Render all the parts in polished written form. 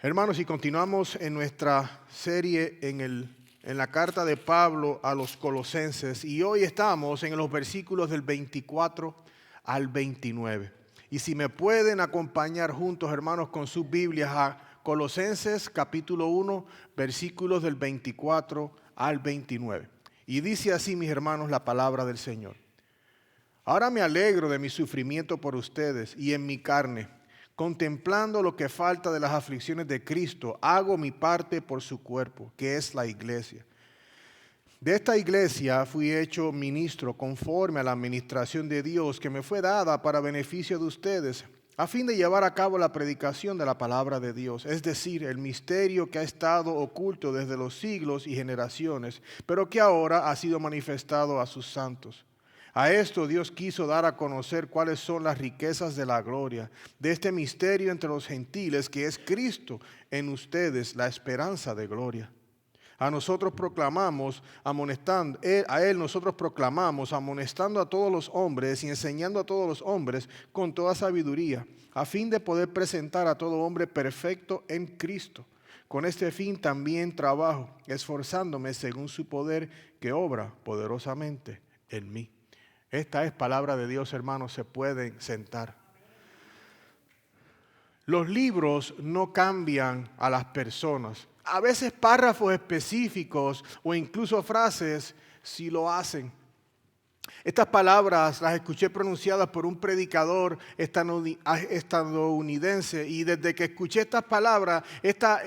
Hermanos, y continuamos en nuestra serie en la carta de Pablo a los Colosenses, y hoy estamos en los versículos del 24 al 29. Y si me pueden acompañar juntos, hermanos, con sus Biblias a Colosenses capítulo 1, versículos del 24 al 29. Y dice así, mis hermanos, la palabra del Señor. Ahora me alegro de mi sufrimiento por ustedes y en mi carne, contemplando lo que falta de las aflicciones de Cristo, hago mi parte por su cuerpo, que es la iglesia. De esta iglesia fui hecho ministro conforme a la administración de Dios que me fue dada para beneficio de ustedes, a fin de llevar a cabo la predicación de la palabra de Dios, es decir, el misterio que ha estado oculto desde los siglos y generaciones, pero que ahora ha sido manifestado a sus santos. A esto Dios quiso dar a conocer cuáles son las riquezas de la gloria de este misterio entre los gentiles, que es Cristo en ustedes, la esperanza de gloria. A nosotros proclamamos, amonestando a todos los hombres y enseñando a todos los hombres con toda sabiduría, a fin de poder presentar a todo hombre perfecto en Cristo. Con este fin también trabajo, esforzándome según su poder que obra poderosamente en mí. Esta es palabra de Dios, hermanos, se pueden sentar. Los libros no cambian a las personas. A veces párrafos específicos o incluso frases sí lo hacen. Estas palabras las escuché pronunciadas por un predicador estadounidense, y desde que escuché estas palabras, esta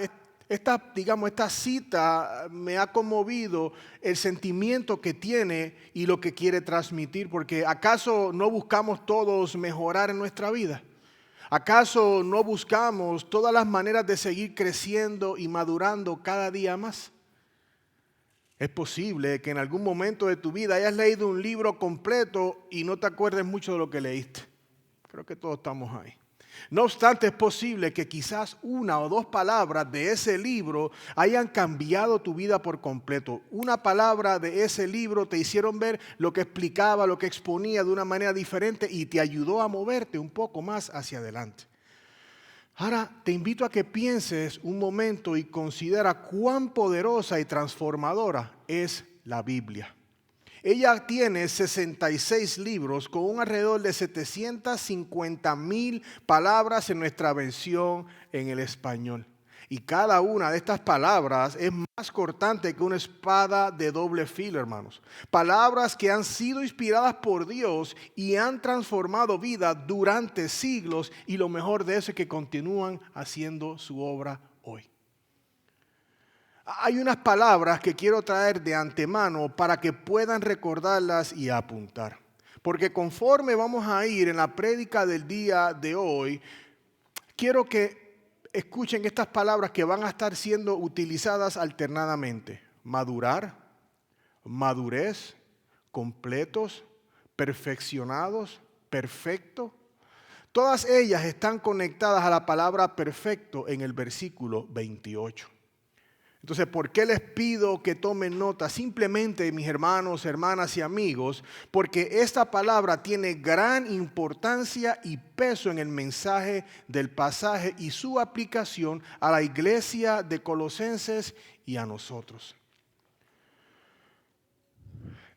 cita me ha conmovido el sentimiento que tiene y lo que quiere transmitir, porque ¿acaso no buscamos todos mejorar en nuestra vida? ¿Acaso no buscamos todas las maneras de seguir creciendo y madurando cada día más? Es posible que en algún momento de tu vida hayas leído un libro completo y no te acuerdes mucho de lo que leíste. Creo que todos estamos ahí. No obstante, es posible que quizás una o dos palabras de ese libro hayan cambiado tu vida por completo. Una palabra de ese libro te hicieron ver lo que explicaba, lo que exponía de una manera diferente y te ayudó a moverte un poco más hacia adelante. Ahora te invito a que pienses un momento y considera cuán poderosa y transformadora es la Biblia. Ella tiene 66 libros con un alrededor de 750,000 palabras en nuestra versión en el español. Y cada una de estas palabras es más cortante que una espada de doble filo, hermanos. Palabras que han sido inspiradas por Dios y han transformado vidas durante siglos, y lo mejor de eso es que continúan haciendo su obra hoy. Hay unas palabras que quiero traer de antemano para que puedan recordarlas y apuntar. Porque conforme vamos a ir en la prédica del día de hoy, quiero que escuchen estas palabras que van a estar siendo utilizadas alternadamente. Madurar, madurez, completos, perfeccionados, perfecto. Todas ellas están conectadas a la palabra perfecto en el versículo 28. Entonces, ¿por qué les pido que tomen nota? Simplemente, mis hermanos, hermanas y amigos, porque esta palabra tiene gran importancia y peso en el mensaje del pasaje y su aplicación a la iglesia de Colosenses y a nosotros.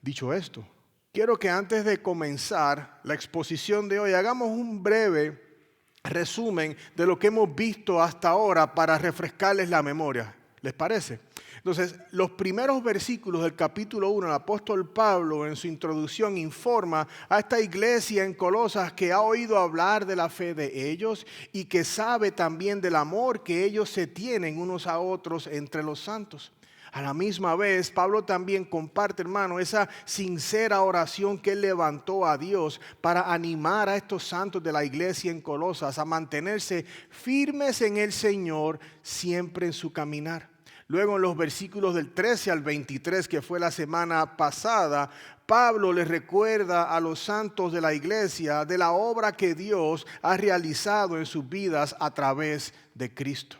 Dicho esto, quiero que antes de comenzar la exposición de hoy, hagamos un breve resumen de lo que hemos visto hasta ahora para refrescarles la memoria. ¿Les parece? Entonces, los primeros versículos del capítulo 1, el apóstol Pablo en su introducción informa a esta iglesia en Colosas que ha oído hablar de la fe de ellos y que sabe también del amor que ellos se tienen unos a otros entre los santos. A la misma vez, Pablo también comparte, hermano, esa sincera oración que él levantó a Dios para animar a estos santos de la iglesia en Colosas a mantenerse firmes en el Señor siempre en su caminar. Luego en los versículos del 13 al 23, que fue la semana pasada, Pablo les recuerda a los santos de la iglesia de la obra que Dios ha realizado en sus vidas a través de Cristo,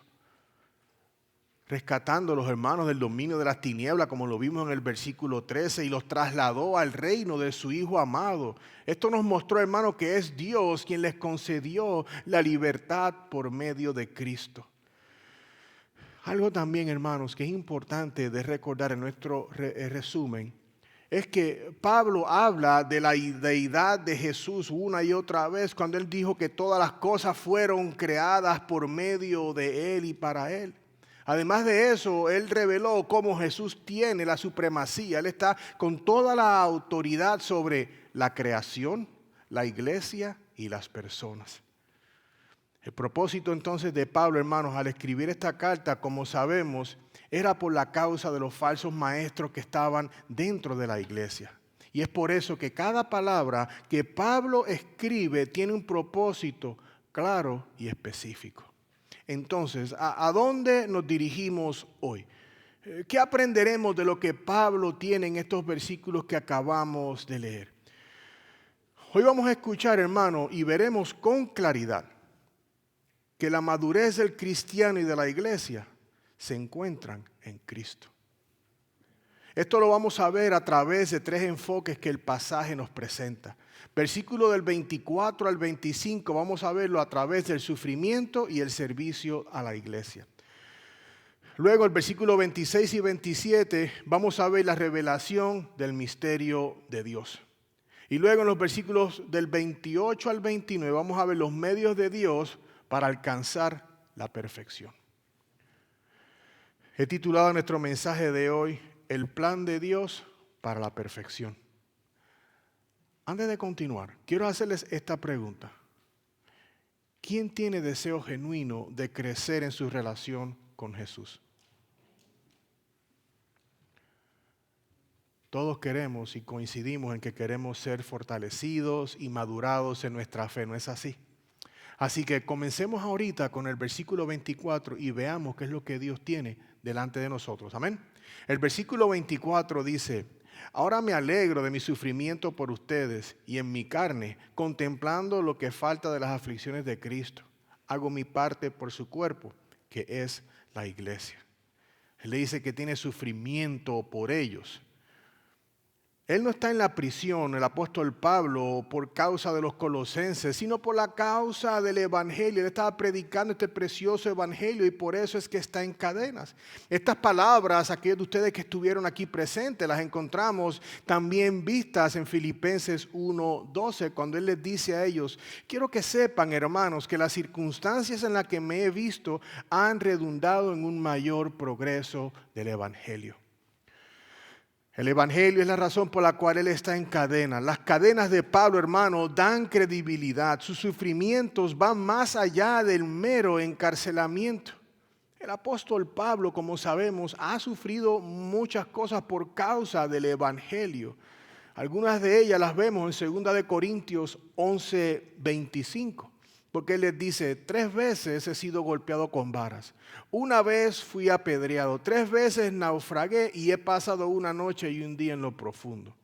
rescatando a los hermanos del dominio de las tinieblas, como lo vimos en el versículo 13, y los trasladó al reino de su Hijo amado. Esto nos mostró, hermanos, que es Dios quien les concedió la libertad por medio de Cristo. Algo también, hermanos, que es importante de recordar en nuestro resumen, es que Pablo habla de la deidad de Jesús una y otra vez cuando él dijo que todas las cosas fueron creadas por medio de él y para él. Además de eso, él reveló cómo Jesús tiene la supremacía. Él está con toda la autoridad sobre la creación, la iglesia y las personas. El propósito entonces de Pablo, hermanos, al escribir esta carta, como sabemos, era por la causa de los falsos maestros que estaban dentro de la iglesia. Y es por eso que cada palabra que Pablo escribe tiene un propósito claro y específico. Entonces, ¿a dónde nos dirigimos hoy? ¿Qué aprenderemos de lo que Pablo tiene en estos versículos que acabamos de leer? Hoy vamos a escuchar, hermano, y veremos con claridad que la madurez del cristiano y de la iglesia se encuentran en Cristo. Esto lo vamos a ver a través de tres enfoques que el pasaje nos presenta. Versículo del 24 al 25 vamos a verlo a través del sufrimiento y el servicio a la iglesia. Luego el versículo 26 y 27 vamos a ver la revelación del misterio de Dios. Y luego en los versículos del 28 al 29 vamos a ver los medios de Dios para alcanzar la perfección. He titulado nuestro mensaje de hoy, El plan de Dios para la perfección. Antes de continuar, quiero hacerles esta pregunta. ¿Quién tiene deseo genuino de crecer en su relación con Jesús? Todos queremos y coincidimos en que queremos ser fortalecidos y madurados en nuestra fe, ¿no es así? Así que comencemos ahorita con el versículo 24 y veamos qué es lo que Dios tiene delante de nosotros. Amén. El versículo 24 dice: ahora me alegro de mi sufrimiento por ustedes y en mi carne, contemplando lo que falta de las aflicciones de Cristo. Hago mi parte por su cuerpo, que es la iglesia. Él le dice que tiene sufrimiento por ellos. Él no está en la prisión, el apóstol Pablo, por causa de los colosenses, sino por la causa del evangelio. Él estaba predicando este precioso evangelio y por eso es que está en cadenas. Estas palabras, aquellos de ustedes que estuvieron aquí presentes, las encontramos también vistas en Filipenses 1:12, cuando él les dice a ellos: quiero que sepan, hermanos, que las circunstancias en las que me he visto han redundado en un mayor progreso del evangelio. El evangelio es la razón por la cual él está en cadena. Las cadenas de Pablo, hermano, dan credibilidad. Sus sufrimientos van más allá del mero encarcelamiento. El apóstol Pablo, como sabemos, ha sufrido muchas cosas por causa del evangelio. Algunas de ellas las vemos en 2 Corintios 11:25. Porque él les dice: 3 veces he sido golpeado con varas, 1 vez fui apedreado, 3 veces naufragué y he pasado una noche y un día en lo profundo.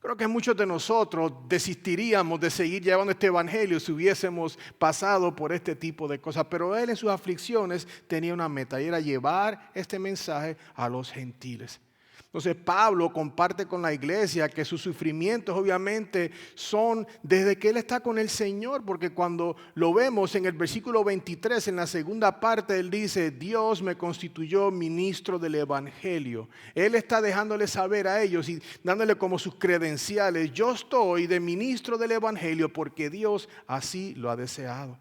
Creo que muchos de nosotros desistiríamos de seguir llevando este evangelio si hubiésemos pasado por este tipo de cosas. Pero él en sus aflicciones tenía una meta y era llevar este mensaje a los gentiles. Entonces Pablo comparte con la iglesia que sus sufrimientos obviamente son desde que él está con el Señor, porque cuando lo vemos en el versículo 23, en la segunda parte, él dice: Dios me constituyó ministro del evangelio. Él está dejándole saber a ellos y dándole como sus credenciales: yo estoy de ministro del evangelio porque Dios así lo ha deseado.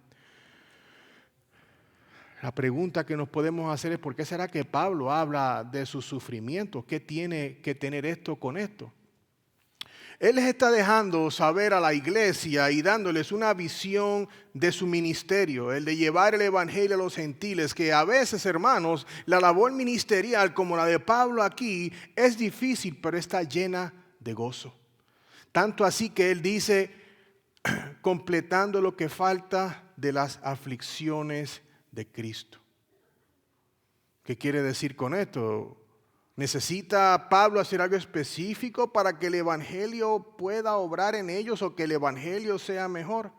La pregunta que nos podemos hacer es: ¿por qué será que Pablo habla de sus sufrimientos? ¿Qué tiene que tener esto con esto? Él les está dejando saber a la iglesia y dándoles una visión de su ministerio, el de llevar el evangelio a los gentiles, que a veces, hermanos, la labor ministerial como la de Pablo aquí es difícil, pero está llena de gozo. Tanto así que él dice: completando lo que falta de las aflicciones de Cristo. ¿Qué quiere decir con esto? ¿Necesita Pablo hacer algo específico para que el evangelio pueda obrar en ellos o que el evangelio sea mejor?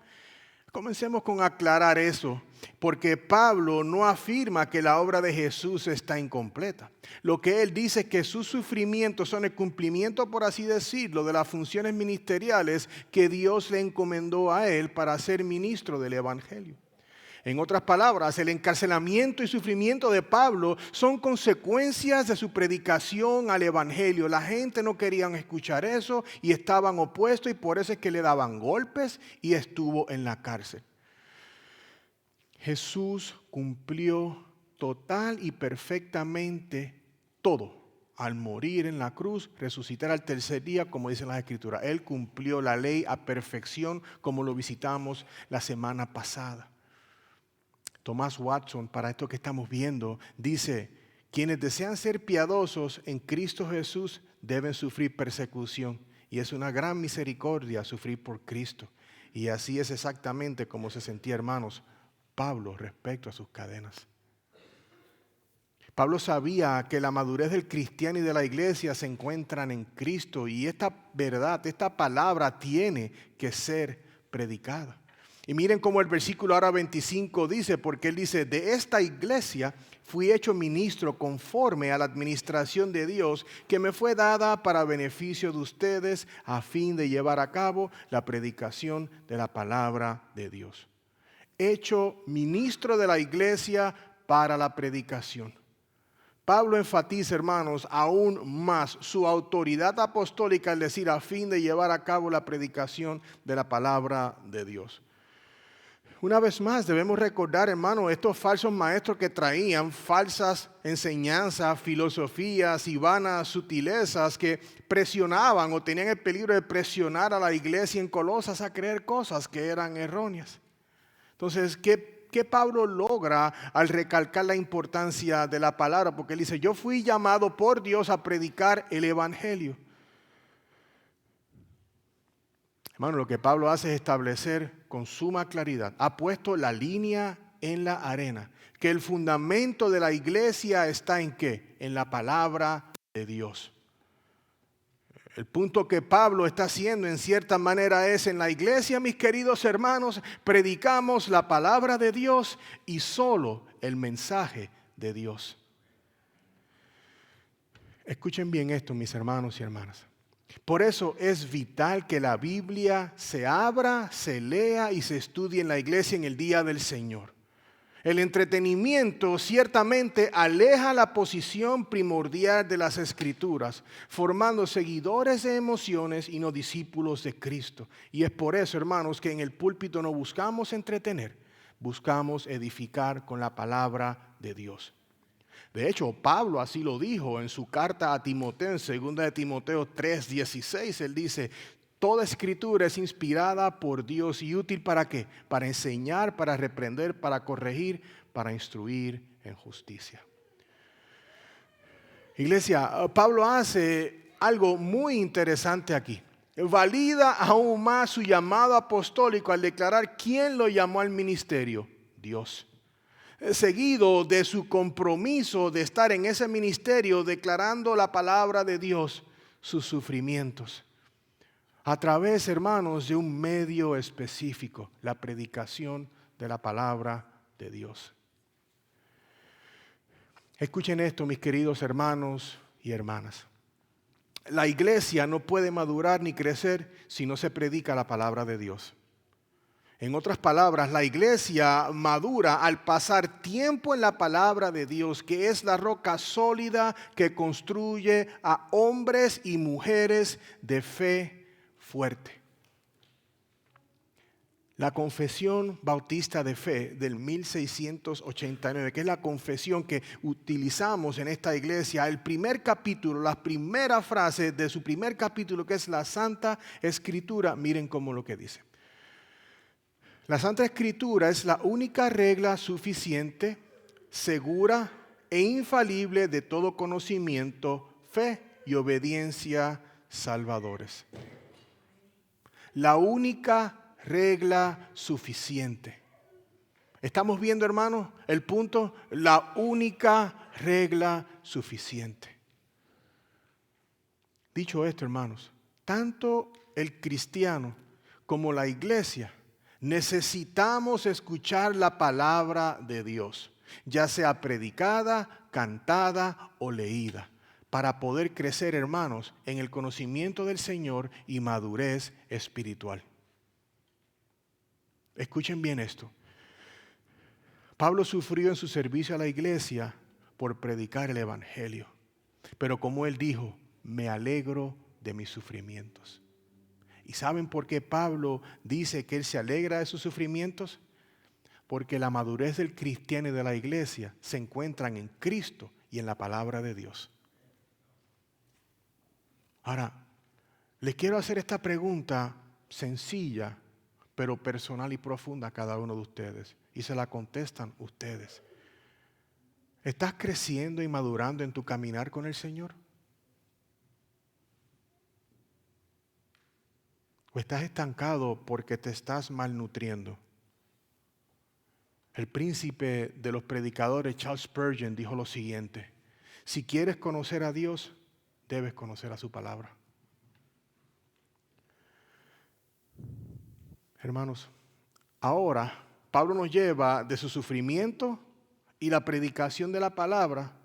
Comencemos con aclarar eso, porque Pablo no afirma que la obra de Jesús está incompleta. Lo que él dice es que sus sufrimientos son el cumplimiento, por así decirlo, de las funciones ministeriales que Dios le encomendó a él para ser ministro del evangelio. En otras palabras, el encarcelamiento y sufrimiento de Pablo son consecuencias de su predicación al evangelio. La gente no quería escuchar eso y estaban opuestos, y por eso es que le daban golpes y estuvo en la cárcel. Jesús cumplió total y perfectamente todo al morir en la cruz, resucitar al tercer día, como dicen las Escrituras. Él cumplió la ley a perfección, como lo visitamos la semana pasada. Thomas Watson, para esto que estamos viendo, dice: quienes desean ser piadosos en Cristo Jesús deben sufrir persecución, y es una gran misericordia sufrir por Cristo. Y así es exactamente como se sentía, hermanos, Pablo respecto a sus cadenas. Pablo sabía que la madurez del cristiano y de la iglesia se encuentran en Cristo, y esta verdad, esta palabra tiene que ser predicada. Y miren cómo el versículo ahora 25 dice, porque él dice: de esta iglesia fui hecho ministro conforme a la administración de Dios que me fue dada para beneficio de ustedes, a fin de llevar a cabo la predicación de la palabra de Dios. Hecho ministro de la iglesia para la predicación. Pablo enfatiza, hermanos, aún más su autoridad apostólica al decir: a fin de llevar a cabo la predicación de la palabra de Dios. Una vez más debemos recordar, hermanos, estos falsos maestros que traían falsas enseñanzas, filosofías y vanas sutilezas que presionaban o tenían el peligro de presionar a la iglesia en Colosas a creer cosas que eran erróneas. Entonces, ¿qué Pablo logra al recalcar la importancia de la palabra? Porque él dice: yo fui llamado por Dios a predicar el evangelio. Hermano, lo que Pablo hace es establecer con suma claridad, ha puesto la línea en la arena, que el fundamento de la iglesia está ¿en qué? En la palabra de Dios. El punto que Pablo está haciendo en cierta manera es: en la iglesia, mis queridos hermanos, predicamos la palabra de Dios y solo el mensaje de Dios. Escuchen bien esto, mis hermanos y hermanas. Por eso es vital que la Biblia se abra, se lea y se estudie en la iglesia en el día del Señor. El entretenimiento ciertamente aleja la posición primordial de las Escrituras, formando seguidores de emociones y no discípulos de Cristo. Y es por eso, hermanos, que en el púlpito no buscamos entretener, buscamos edificar con la palabra de Dios. De hecho, Pablo así lo dijo en su carta a Timoteo, en 2 de Timoteo 3:16. Él dice: toda escritura es inspirada por Dios y útil ¿para qué? Para enseñar, para reprender, para corregir, para instruir en justicia. Iglesia, Pablo hace algo muy interesante aquí. Valida aún más su llamado apostólico al declarar quién lo llamó al ministerio: Dios. Seguido de su compromiso de estar en ese ministerio declarando la palabra de Dios, sus sufrimientos. A través, hermanos, de un medio específico, la predicación de la palabra de Dios. Escuchen esto, mis queridos hermanos y hermanas. La iglesia no puede madurar ni crecer si no se predica la palabra de Dios. En otras palabras, la iglesia madura al pasar tiempo en la palabra de Dios, que es la roca sólida que construye a hombres y mujeres de fe fuerte. La Confesión Bautista de Fe del 1689, que es la confesión que utilizamos en esta iglesia, el primer capítulo, las primeras frases de su primer capítulo, que es la Santa Escritura, miren cómo lo que dice. La Santa Escritura es la única regla suficiente, segura e infalible de todo conocimiento, fe y obediencia salvadores. La única regla suficiente. ¿Estamos viendo, hermanos, el punto? La única regla suficiente. Dicho esto, hermanos, tanto el cristiano como la iglesia necesitamos escuchar la palabra de Dios, ya sea predicada, cantada o leída, para poder crecer, hermanos, en el conocimiento del Señor y madurez espiritual. Escuchen bien esto. Pablo sufrió en su servicio a la iglesia por predicar el evangelio. Pero como él dijo, me alegro de mis sufrimientos. ¿Y saben por qué Pablo dice que él se alegra de sus sufrimientos? Porque la madurez del cristiano y de la iglesia se encuentran en Cristo y en la palabra de Dios. Ahora, les quiero hacer esta pregunta sencilla, pero personal y profunda a cada uno de ustedes. Y se la contestan ustedes. ¿Estás creciendo y madurando en tu caminar con el Señor? ¿O estás estancado porque te estás malnutriendo? El príncipe de los predicadores, Charles Spurgeon, dijo lo siguiente: si quieres conocer a Dios, debes conocer a su palabra. Hermanos, ahora Pablo nos lleva de su sufrimiento y la predicación de la palabra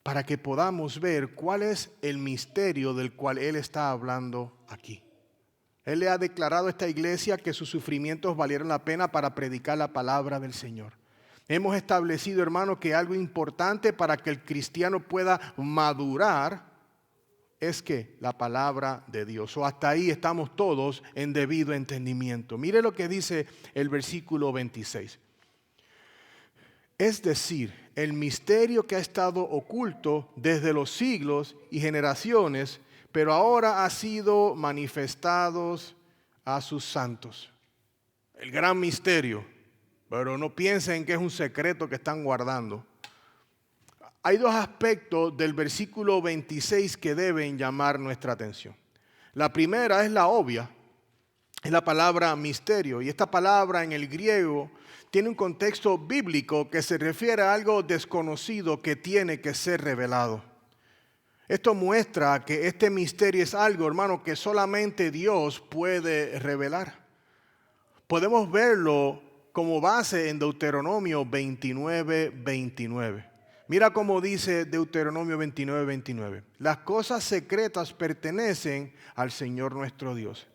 para que podamos ver cuál es el misterio del cual él está hablando aquí. Él le ha declarado a esta iglesia que sus sufrimientos valieron la pena para predicar la palabra del Señor. Hemos establecido, hermanos, que algo importante para que el cristiano pueda madurar es que la palabra de Dios. O hasta ahí estamos todos en debido entendimiento. Mire lo que dice el versículo 26. Es decir, el misterio que ha estado oculto desde los siglos y generaciones, pero ahora ha sido manifestados a sus santos. El gran misterio, pero no piensen que es un secreto que están guardando. Hay dos aspectos del versículo 26 que deben llamar nuestra atención. La primera es la obvia, es la palabra misterio. Y esta palabra en el griego tiene un contexto bíblico que se refiere a algo desconocido que tiene que ser revelado. Esto muestra que este misterio es algo, hermano, que solamente Dios puede revelar. Podemos verlo como base en Deuteronomio 29:29. Mira cómo dice Deuteronomio 29:29. Las cosas secretas pertenecen al Señor nuestro Dios,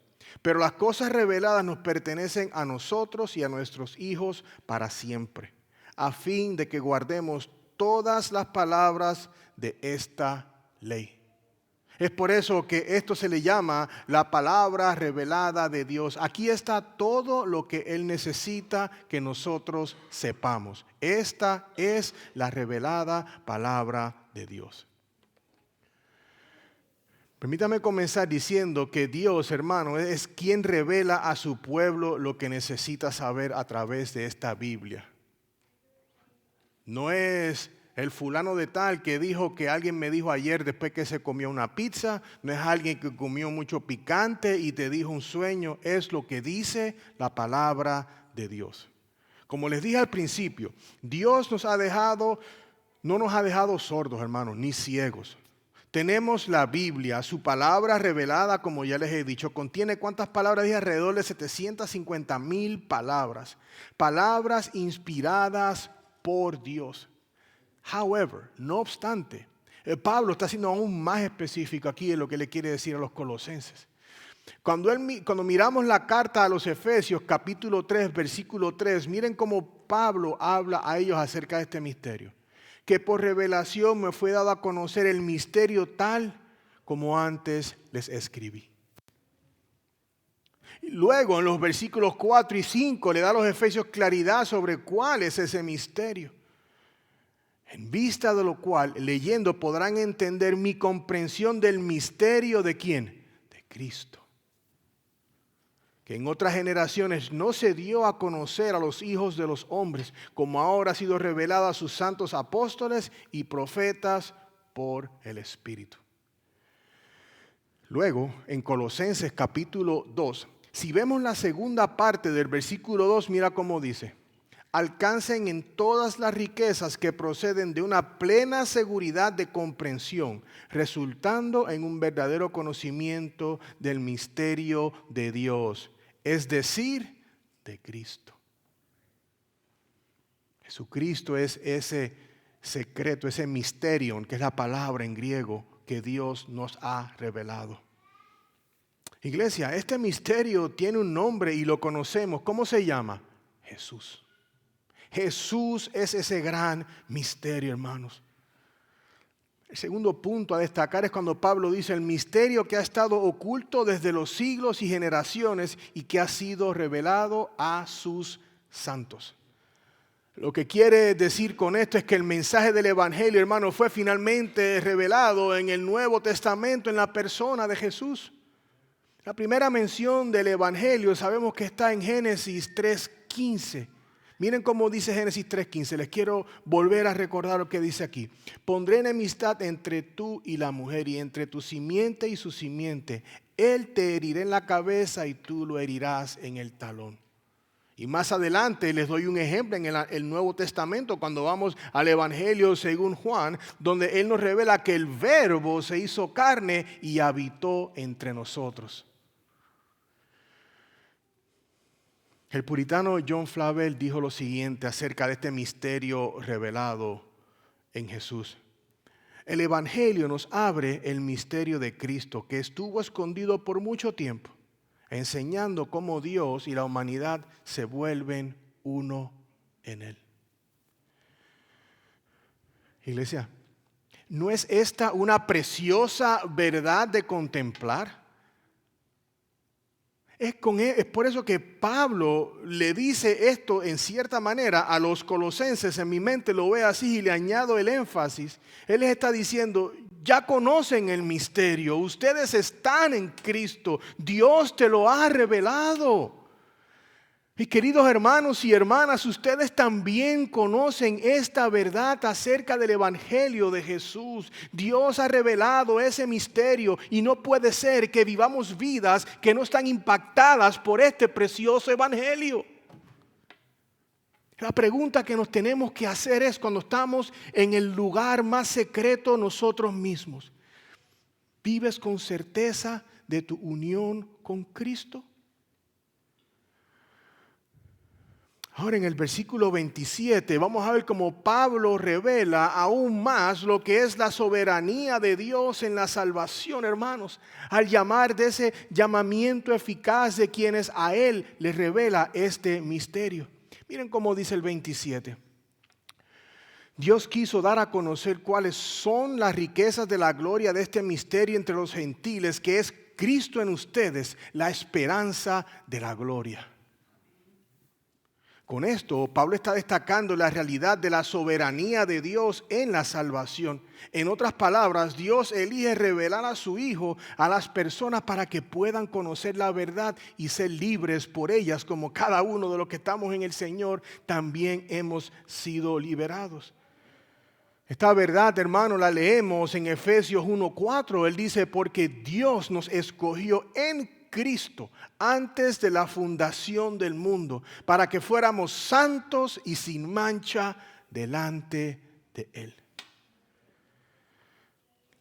pero las cosas reveladas nos pertenecen a nosotros y a nuestros hijos para siempre, a fin de que guardemos todas las palabras de esta ley. Es por eso que esto se le llama la palabra revelada de Dios. Aquí está todo lo que Él necesita que nosotros sepamos. Esta es la revelada palabra de Dios. Permítame comenzar diciendo que Dios, hermano, es quien revela a su pueblo lo que necesita saber a través de esta Biblia. No es el fulano de tal que dijo que alguien me dijo ayer después que se comió una pizza. No es alguien que comió mucho picante y te dijo un sueño. Es lo que dice la palabra de Dios. Como les dije al principio, Dios no nos ha dejado sordos, hermanos, ni ciegos. Tenemos la Biblia, su palabra revelada, como ya les he dicho, contiene ¿cuántas palabras? Dije alrededor de 750,000 palabras. Palabras inspiradas por Dios. However, no obstante, Pablo está siendo aún más específico aquí en lo que le quiere decir a los colosenses. Cuando miramos la carta a los Efesios, capítulo 3, versículo 3, miren cómo Pablo habla a ellos acerca de este misterio. Que por revelación me fue dado a conocer el misterio tal como antes les escribí. Luego en los versículos 4 y 5 le da a los Efesios claridad sobre cuál es ese misterio. En vista de lo cual, leyendo, podrán entender mi comprensión del misterio de ¿quién? De Cristo. Que en otras generaciones no se dio a conocer a los hijos de los hombres, como ahora ha sido revelado a sus santos apóstoles y profetas por el Espíritu. Luego, en Colosenses capítulo 2, si vemos la segunda parte del versículo 2, mira cómo dice: alcancen en todas las riquezas que proceden de una plena seguridad de comprensión, resultando en un verdadero conocimiento del misterio de Dios, es decir, de Cristo. Jesucristo es ese secreto, ese misterio, que es la palabra en griego que Dios nos ha revelado. Iglesia, este misterio tiene un nombre y lo conocemos. ¿Cómo se llama? Jesús. Jesús es ese gran misterio, hermanos. El segundo punto a destacar es cuando Pablo dice el misterio que ha estado oculto desde los siglos y generaciones y que ha sido revelado a sus santos. Lo que quiere decir con esto es que el mensaje del Evangelio, hermano, fue finalmente revelado en el Nuevo Testamento en la persona de Jesús. La primera mención del Evangelio sabemos que está en Génesis 3:15. Miren cómo dice Génesis 3:15. Les quiero volver a recordar lo que dice aquí. Pondré enemistad entre tú y la mujer y entre tu simiente y su simiente. Él te herirá en la cabeza y tú lo herirás en el talón. Y más adelante les doy un ejemplo en el Nuevo Testamento cuando vamos al Evangelio según Juan, donde Él nos revela que el Verbo se hizo carne y habitó entre nosotros. El puritano John Flavel dijo lo siguiente acerca de este misterio revelado en Jesús. El Evangelio nos abre el misterio de Cristo que estuvo escondido por mucho tiempo, enseñando cómo Dios y la humanidad se vuelven uno en Él. Iglesia, ¿no es esta una preciosa verdad de contemplar? Es por eso que Pablo le dice esto en cierta manera a los colosenses. En mi mente lo ve así y le añado el énfasis. Él les está diciendo, ya conocen el misterio, ustedes están en Cristo, Dios te lo ha revelado. Y queridos hermanos y hermanas, ustedes también conocen esta verdad acerca del Evangelio de Jesús. Dios ha revelado ese misterio y no puede ser que vivamos vidas que no están impactadas por este precioso Evangelio. La pregunta que nos tenemos que hacer es cuando estamos en el lugar más secreto nosotros mismos. ¿Vives con certeza de tu unión con Cristo? Ahora en el versículo 27 vamos a ver cómo Pablo revela aún más lo que es la soberanía de Dios en la salvación, hermanos, al llamar de ese llamamiento eficaz de quienes a Él les revela este misterio. Miren cómo dice el 27. Dios quiso dar a conocer cuáles son las riquezas de la gloria de este misterio entre los gentiles, que es Cristo en ustedes, la esperanza de la gloria. Con esto, Pablo está destacando la realidad de la soberanía de Dios en la salvación. En otras palabras, Dios elige revelar a su Hijo a las personas para que puedan conocer la verdad y ser libres por ellas, como cada uno de los que estamos en el Señor también hemos sido liberados. Esta verdad, hermano, la leemos en Efesios 1:4. Él dice, porque Dios nos escogió en Cristo antes de la fundación del mundo para que fuéramos santos y sin mancha delante de Él.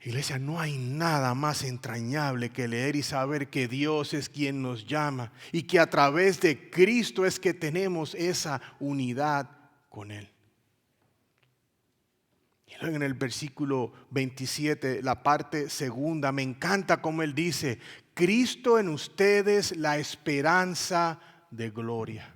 Iglesia, no hay nada más entrañable que leer y saber que Dios es quien nos llama y que a través de Cristo es que tenemos esa unidad con Él. Y luego en el versículo 27, la parte segunda, me encanta como Él dice, Cristo en ustedes la esperanza de gloria.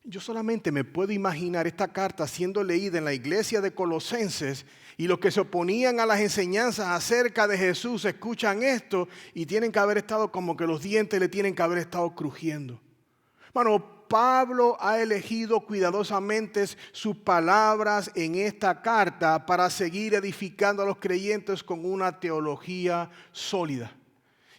Yo solamente me puedo imaginar esta carta siendo leída en la iglesia de Colosenses y los que se oponían a las enseñanzas acerca de Jesús escuchan esto y tienen que haber estado como que los dientes le tienen que haber estado crujiendo. Bueno, Pablo ha elegido cuidadosamente sus palabras en esta carta para seguir edificando a los creyentes con una teología sólida.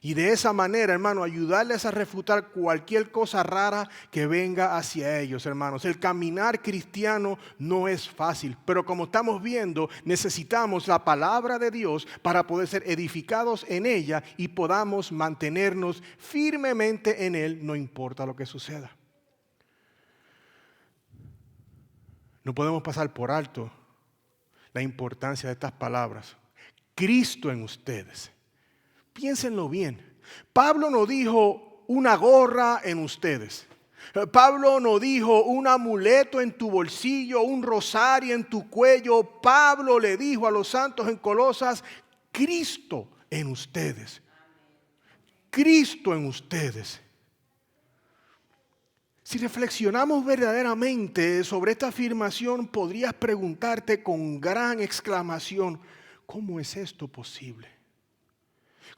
Y de esa manera, hermano, ayudarles a refutar cualquier cosa rara que venga hacia ellos, hermanos. El caminar cristiano no es fácil, pero como estamos viendo, necesitamos la palabra de Dios para poder ser edificados en ella y podamos mantenernos firmemente en Él, no importa lo que suceda. No podemos pasar por alto la importancia de estas palabras. Cristo en ustedes. Piénsenlo bien. Pablo no dijo una gorra en ustedes. Pablo no dijo un amuleto en tu bolsillo, un rosario en tu cuello. Pablo le dijo a los santos en Colosas, Cristo en ustedes. Cristo en ustedes. Si reflexionamos verdaderamente sobre esta afirmación, podrías preguntarte con gran exclamación, ¿cómo es esto posible?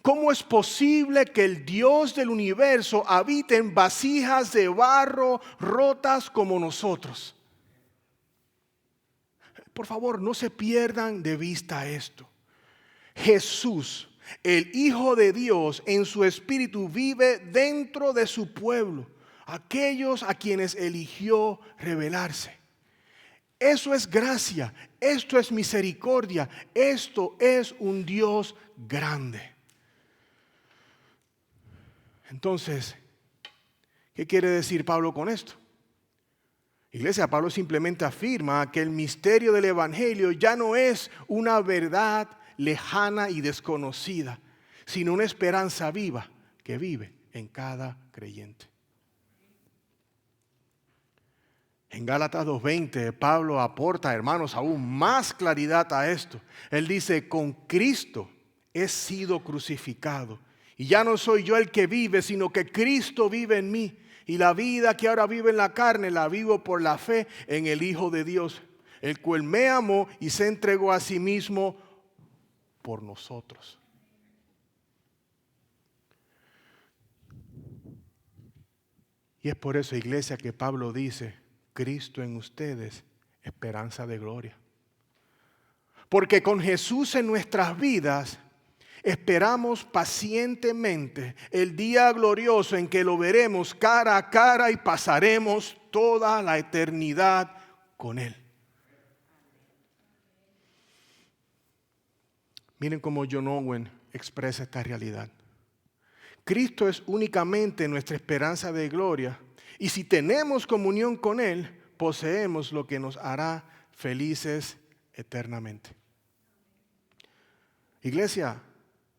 ¿Cómo es posible que el Dios del universo habite en vasijas de barro rotas como nosotros? Por favor, no se pierdan de vista esto. Jesús, el Hijo de Dios, en su espíritu vive dentro de su pueblo, aquellos a quienes eligió revelarse. Eso es gracia, esto es misericordia, esto es un Dios grande. Entonces, ¿qué quiere decir Pablo con esto? Iglesia, Pablo simplemente afirma que el misterio del Evangelio ya no es una verdad lejana y desconocida, sino una esperanza viva que vive en cada creyente. En Gálatas 2:20, Pablo aporta, hermanos, aún más claridad a esto. Él dice, con Cristo he sido crucificado. Y ya no soy yo el que vive, sino que Cristo vive en mí. Y la vida que ahora vive en la carne, la vivo por la fe en el Hijo de Dios, el cual me amó y se entregó a sí mismo por nosotros. Y es por eso, iglesia, que Pablo dice, Cristo en ustedes, esperanza de gloria. Porque con Jesús en nuestras vidas, esperamos pacientemente el día glorioso en que lo veremos cara a cara y pasaremos toda la eternidad con Él. Miren cómo John Owen expresa esta realidad. Cristo es únicamente nuestra esperanza de gloria y si tenemos comunión con Él, poseemos lo que nos hará felices eternamente. Iglesia,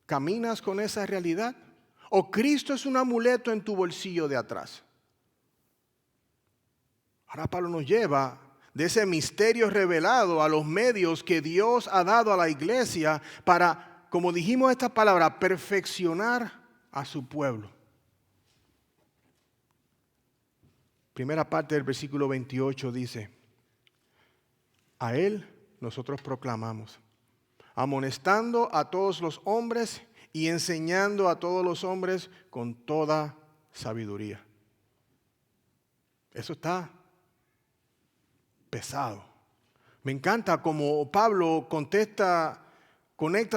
¿caminas con esa realidad? ¿O Cristo es un amuleto en tu bolsillo de atrás? Ahora Pablo nos lleva de ese misterio revelado a los medios que Dios ha dado a la iglesia para, como dijimos esta palabra, perfeccionar a su pueblo. Primera parte del versículo 28 dice, a Él nosotros proclamamos, amonestando a todos los hombres y enseñando a todos los hombres con toda sabiduría. Eso está pesado. Me encanta cómo Pablo conecta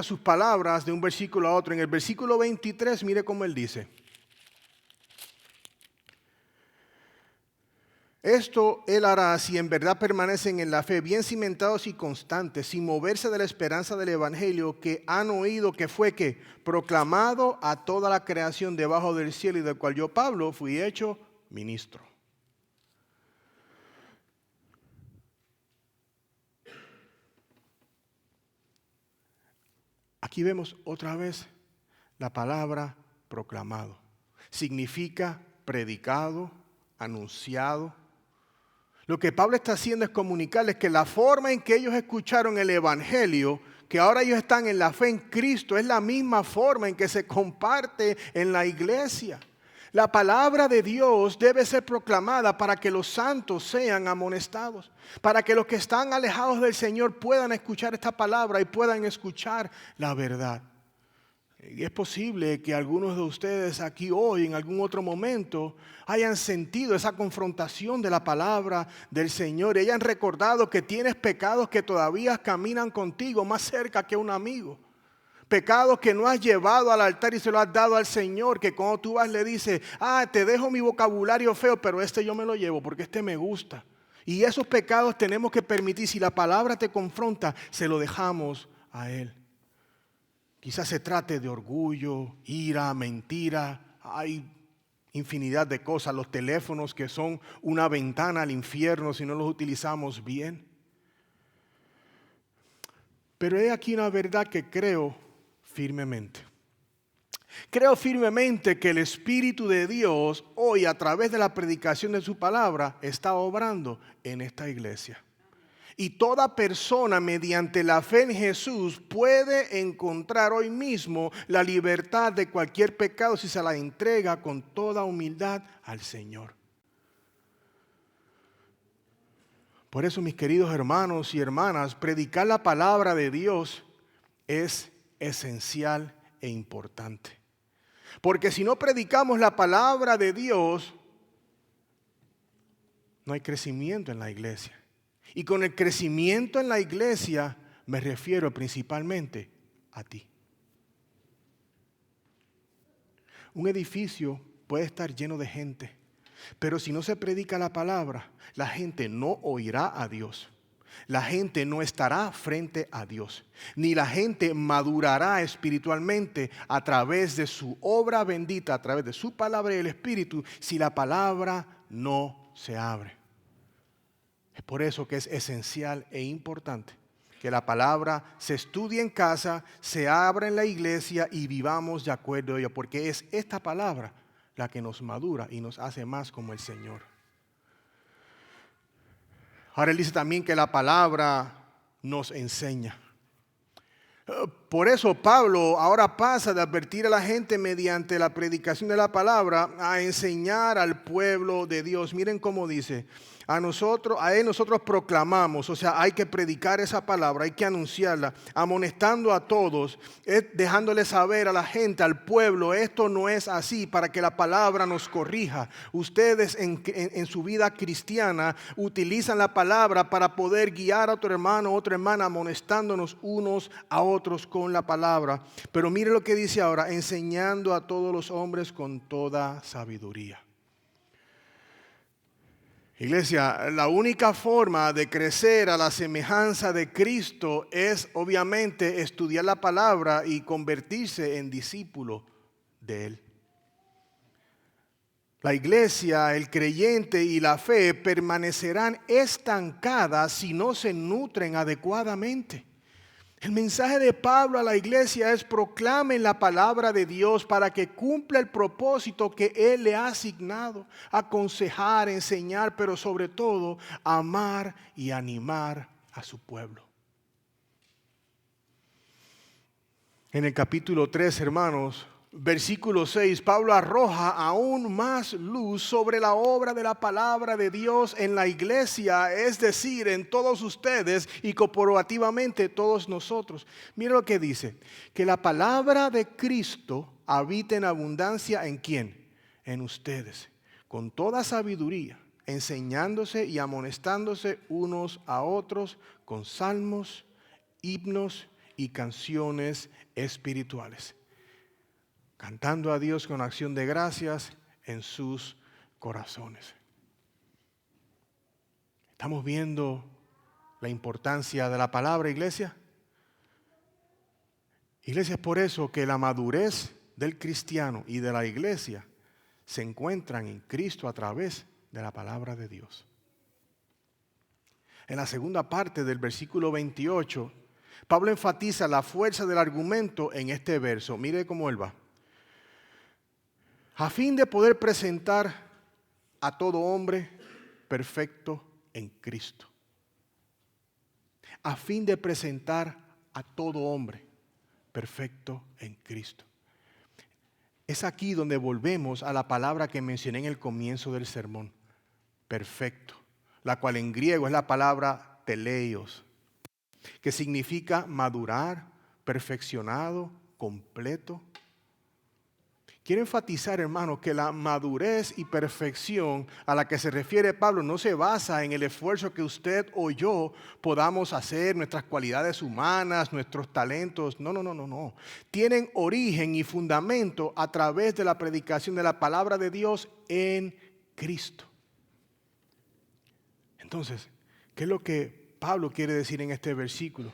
sus palabras de un versículo a otro. En el versículo 23, mire cómo él dice. Esto él hará si en verdad permanecen en la fe, bien cimentados y constantes, sin moverse de la esperanza del evangelio que han oído, que fue que proclamado a toda la creación debajo del cielo y del cual yo, Pablo, fui hecho ministro. Aquí vemos otra vez la palabra proclamado. Significa predicado, anunciado. Lo que Pablo está haciendo es comunicarles que la forma en que ellos escucharon el evangelio, que ahora ellos están en la fe en Cristo, es la misma forma en que se comparte en la iglesia. La palabra de Dios debe ser proclamada para que los santos sean amonestados, para que los que están alejados del Señor puedan escuchar esta palabra y puedan escuchar la verdad. Y es posible que algunos de ustedes aquí hoy, en algún otro momento, hayan sentido esa confrontación de la palabra del Señor y hayan recordado que tienes pecados que todavía caminan contigo más cerca que un amigo. Pecados que no has llevado al altar y se lo has dado al Señor, que cuando tú vas le dices, te dejo mi vocabulario feo, pero yo me lo llevo porque me gusta. Y esos pecados tenemos que permitir, si la palabra te confronta, se lo dejamos a Él. Quizás se trate de orgullo, ira, mentira, hay infinidad de cosas, los teléfonos que son una ventana al infierno si no los utilizamos bien. Pero he aquí una verdad que creo firmemente. Creo firmemente que el Espíritu de Dios hoy a través de la predicación de su palabra está obrando en esta iglesia. Y toda persona mediante la fe en Jesús puede encontrar hoy mismo la libertad de cualquier pecado si se la entrega con toda humildad al Señor. Por eso, mis queridos hermanos y hermanas, predicar la palabra de Dios es esencial e importante. Porque si no predicamos la palabra de Dios, no hay crecimiento en la iglesia. Y con el crecimiento en la iglesia me refiero principalmente a ti. Un edificio puede estar lleno de gente, pero si no se predica la palabra, la gente no oirá a Dios. La gente no estará frente a Dios, ni la gente madurará espiritualmente a través de su obra bendita, a través de su palabra y el Espíritu, si la palabra no se abre. Es por eso que es esencial e importante que la palabra se estudie en casa, se abra en la iglesia y vivamos de acuerdo a ello, porque es esta palabra la que nos madura y nos hace más como el Señor. Ahora él dice también que la palabra nos enseña. Por eso Pablo ahora pasa de advertir a la gente mediante la predicación de la palabra a enseñar al pueblo de Dios. Miren cómo dice, a él nosotros proclamamos, o sea, hay que predicar esa palabra, hay que anunciarla, amonestando a todos, dejándole saber a la gente, al pueblo, esto no es así, para que la palabra nos corrija. Ustedes en su vida cristiana utilizan la palabra para poder guiar a otro hermano o otra hermana, amonestándonos unos a otros con la palabra. Pero mire lo que dice ahora, enseñando a todos los hombres con toda sabiduría. Iglesia, la única forma de crecer a la semejanza de Cristo es obviamente estudiar la palabra y convertirse en discípulo de Él. La iglesia, el creyente y la fe permanecerán estancadas si no se nutren adecuadamente. El mensaje de Pablo a la iglesia es: proclamen la palabra de Dios para que cumpla el propósito que Él le ha asignado: aconsejar, enseñar, pero sobre todo amar y animar a su pueblo. En el capítulo 3, hermanos, versículo 6, Pablo arroja aún más luz sobre la obra de la palabra de Dios en la iglesia, es decir, en todos ustedes y corporativamente todos nosotros. Mira lo que dice, que la palabra de Cristo habita en abundancia ¿en quién? En ustedes, con toda sabiduría, enseñándose y amonestándose unos a otros con salmos, himnos y canciones espirituales, cantando a Dios con acción de gracias en sus corazones. ¿Estamos viendo la importancia de la palabra, iglesia? Iglesia, es por eso que la madurez del cristiano y de la iglesia se encuentran en Cristo a través de la palabra de Dios. En la segunda parte del versículo 28, Pablo enfatiza la fuerza del argumento en este verso. Mire cómo él va. A fin de poder presentar a todo hombre perfecto en Cristo. A fin de presentar a todo hombre perfecto en Cristo. Es aquí donde volvemos a la palabra que mencioné en el comienzo del sermón, perfecto, la cual en griego es la palabra teleios, que significa madurar, perfeccionado, completo. Quiero enfatizar, hermanos, que la madurez y perfección a la que se refiere Pablo no se basa en el esfuerzo que usted o yo podamos hacer, nuestras cualidades humanas, nuestros talentos. No. Tienen origen y fundamento a través de la predicación de la palabra de Dios en Cristo. Entonces, ¿qué es lo que Pablo quiere decir en este versículo?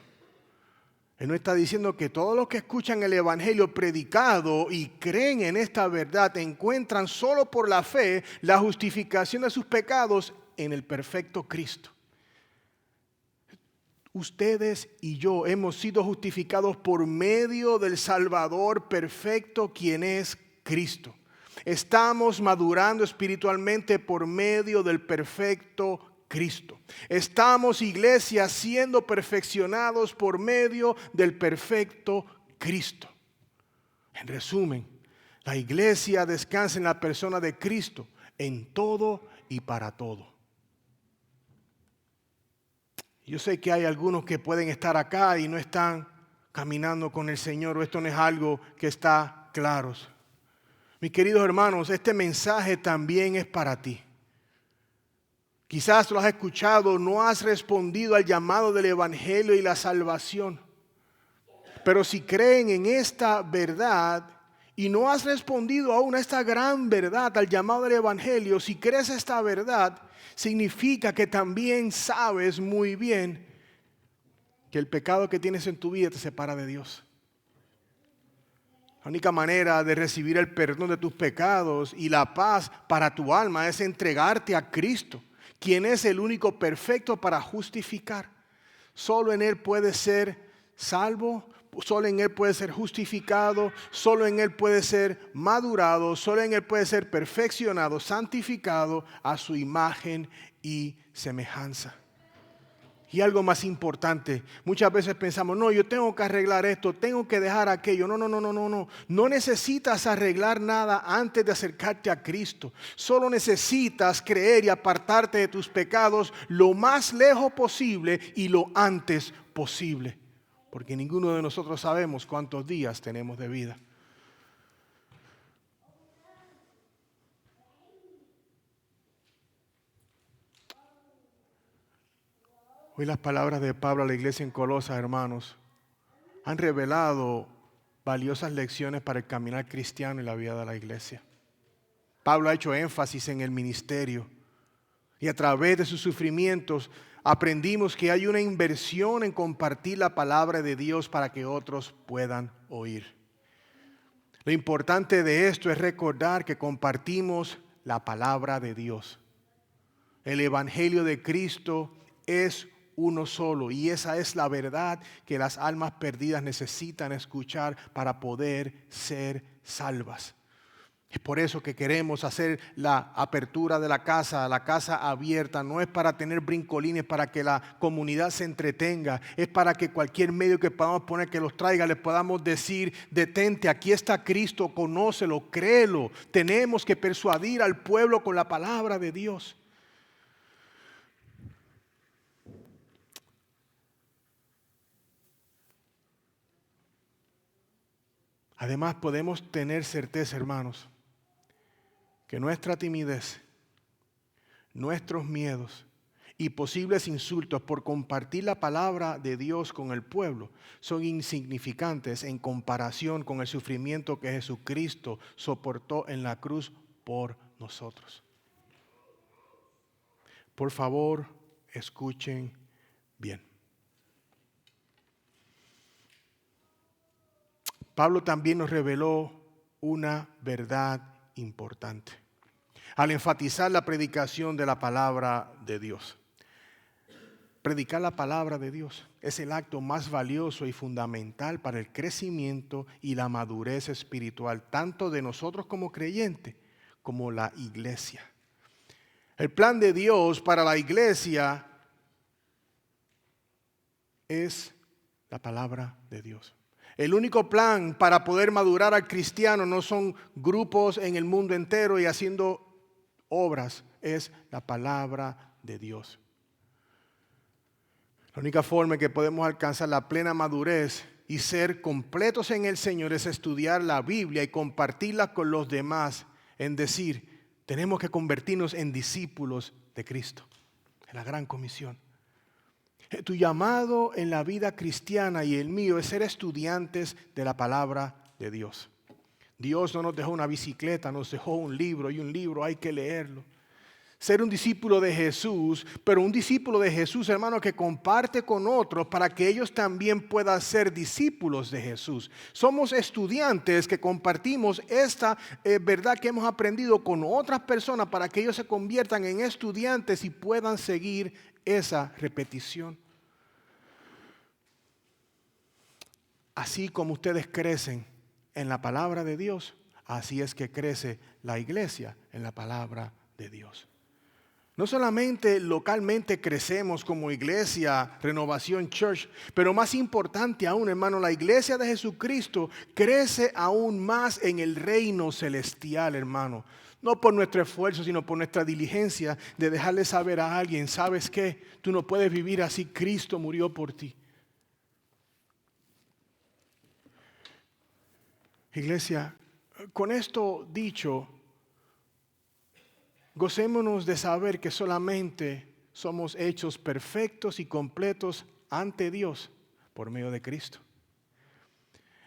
Él no está diciendo que todos los que escuchan el evangelio predicado y creen en esta verdad encuentran solo por la fe la justificación de sus pecados en el perfecto Cristo. Ustedes y yo hemos sido justificados por medio del Salvador perfecto, quien es Cristo. Estamos madurando espiritualmente por medio del perfecto Cristo. Estamos, iglesia, siendo perfeccionados por medio del perfecto Cristo. En resumen, la iglesia descansa en la persona de Cristo en todo y para todo. Yo sé que hay algunos que pueden estar acá y no están caminando con el Señor, o esto no es algo que está claro. Mis queridos hermanos, este mensaje también es para ti. Quizás lo has escuchado, no has respondido al llamado del Evangelio y la salvación. Pero si creen en esta verdad y no has respondido aún a esta gran verdad, al llamado del Evangelio, si crees esta verdad, significa que también sabes muy bien que el pecado que tienes en tu vida te separa de Dios. La única manera de recibir el perdón de tus pecados y la paz para tu alma es entregarte a Cristo, quien es el único perfecto para justificar. Solo en Él puedes ser salvo, solo en Él puedes ser justificado, solo en Él puedes ser madurado, solo en Él puedes ser perfeccionado, santificado a su imagen y semejanza. Y algo más importante, muchas veces pensamos, no, yo tengo que arreglar esto, tengo que dejar aquello. No. No necesitas arreglar nada antes de acercarte a Cristo. Solo necesitas creer y apartarte de tus pecados lo más lejos posible y lo antes posible. Porque ninguno de nosotros sabemos cuántos días tenemos de vida. Hoy las palabras de Pablo a la iglesia en Colosas, hermanos, han revelado valiosas lecciones para el caminar cristiano y la vida de la iglesia. Pablo ha hecho énfasis en el ministerio y a través de sus sufrimientos aprendimos que hay una inversión en compartir la palabra de Dios para que otros puedan oír. Lo importante de esto es recordar que compartimos la palabra de Dios. El Evangelio de Cristo es uno solo y esa es la verdad que las almas perdidas necesitan escuchar para poder ser salvas. Es por eso que queremos hacer la apertura de la casa abierta. No es para tener brincolines, para que la comunidad se entretenga. Es para que cualquier medio que podamos poner que los traiga, les podamos decir, detente, aquí está Cristo, conócelo, créelo. Tenemos que persuadir al pueblo con la palabra de Dios. Además, podemos tener certeza, hermanos, que nuestra timidez, nuestros miedos y posibles insultos por compartir la palabra de Dios con el pueblo son insignificantes en comparación con el sufrimiento que Jesucristo soportó en la cruz por nosotros. Por favor, escuchen bien. Pablo también nos reveló una verdad importante al enfatizar la predicación de la palabra de Dios. Predicar la palabra de Dios es el acto más valioso y fundamental para el crecimiento y la madurez espiritual, tanto de nosotros como creyentes, como la iglesia. El plan de Dios para la iglesia es la palabra de Dios. El único plan para poder madurar al cristiano no son grupos en el mundo entero y haciendo obras, es la palabra de Dios. La única forma en que podemos alcanzar la plena madurez y ser completos en el Señor es estudiar la Biblia y compartirla con los demás, en decir, tenemos que convertirnos en discípulos de Cristo, en la gran comisión. Tu llamado en la vida cristiana y el mío es ser estudiantes de la palabra de Dios. Dios no nos dejó una bicicleta, nos dejó un libro y un libro hay que leerlo. Ser un discípulo de Jesús, pero un discípulo de Jesús, hermano, que comparte con otros para que ellos también puedan ser discípulos de Jesús. Somos estudiantes que compartimos esta verdad que hemos aprendido con otras personas para que ellos se conviertan en estudiantes y puedan seguir esa repetición. Así como ustedes crecen en la palabra de Dios, así es que crece la iglesia en la palabra de Dios. No solamente localmente crecemos como iglesia, Renovación Church, pero más importante aún, hermano, la iglesia de Jesucristo crece aún más en el reino celestial, hermano. No por nuestro esfuerzo, sino por nuestra diligencia de dejarle saber a alguien, ¿sabes qué? Tú no puedes vivir así, Cristo murió por ti. Iglesia, con esto dicho, gocémonos de saber que solamente somos hechos perfectos y completos ante Dios por medio de Cristo.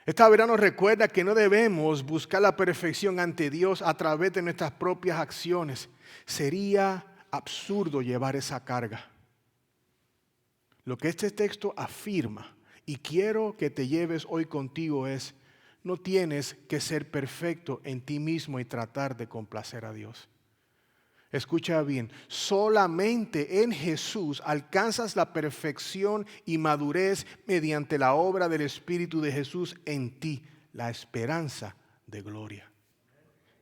Esta verdad nos recuerda que no debemos buscar la perfección ante Dios a través de nuestras propias acciones. Sería absurdo llevar esa carga. Lo que este texto afirma, y quiero que te lleves hoy contigo, es: no tienes que ser perfecto en ti mismo y tratar de complacer a Dios. Escucha bien, solamente en Jesús alcanzas la perfección y madurez mediante la obra del Espíritu de Jesús en ti, la esperanza de gloria.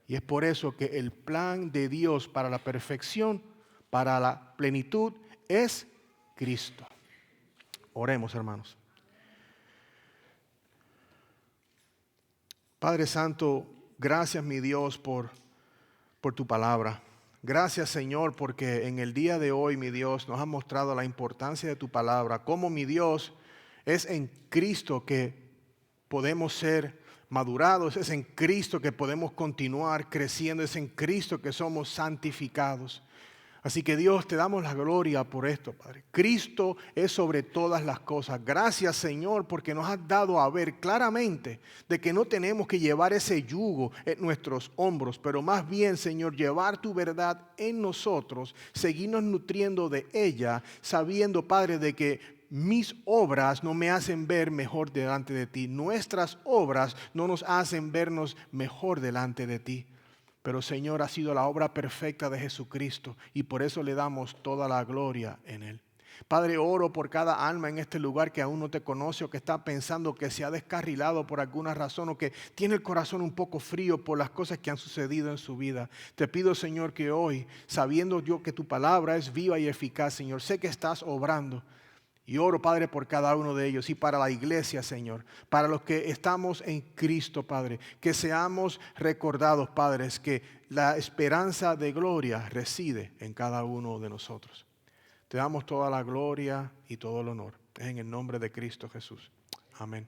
Y es por eso que el plan de Dios para la perfección, para la plenitud, es Cristo. Oremos, hermanos. Padre Santo, gracias, mi Dios, por tu palabra. Gracias, Señor, porque en el día de hoy, mi Dios, nos ha mostrado la importancia de tu palabra. Cómo, mi Dios, es en Cristo que podemos ser madurados, es en Cristo que podemos continuar creciendo, es en Cristo que somos santificados. Así que Dios, te damos la gloria por esto, Padre. Cristo es sobre todas las cosas. Gracias, Señor, porque nos has dado a ver claramente de que no tenemos que llevar ese yugo en nuestros hombros, pero más bien, Señor, llevar tu verdad en nosotros, seguirnos nutriendo de ella, sabiendo, Padre, de que mis obras no me hacen ver mejor delante de ti. Nuestras obras no nos hacen vernos mejor delante de ti. Pero, Señor, ha sido la obra perfecta de Jesucristo y por eso le damos toda la gloria en Él. Padre, oro por cada alma en este lugar que aún no te conoce o que está pensando que se ha descarrilado por alguna razón o que tiene el corazón un poco frío por las cosas que han sucedido en su vida. Te pido, Señor, que hoy, sabiendo yo que tu palabra es viva y eficaz, Señor, sé que estás obrando. Y oro, Padre, por cada uno de ellos y para la iglesia, Señor, para los que estamos en Cristo, Padre, que seamos recordados, Padres, que la esperanza de gloria reside en cada uno de nosotros. Te damos toda la gloria y todo el honor. En el nombre de Cristo Jesús. Amén.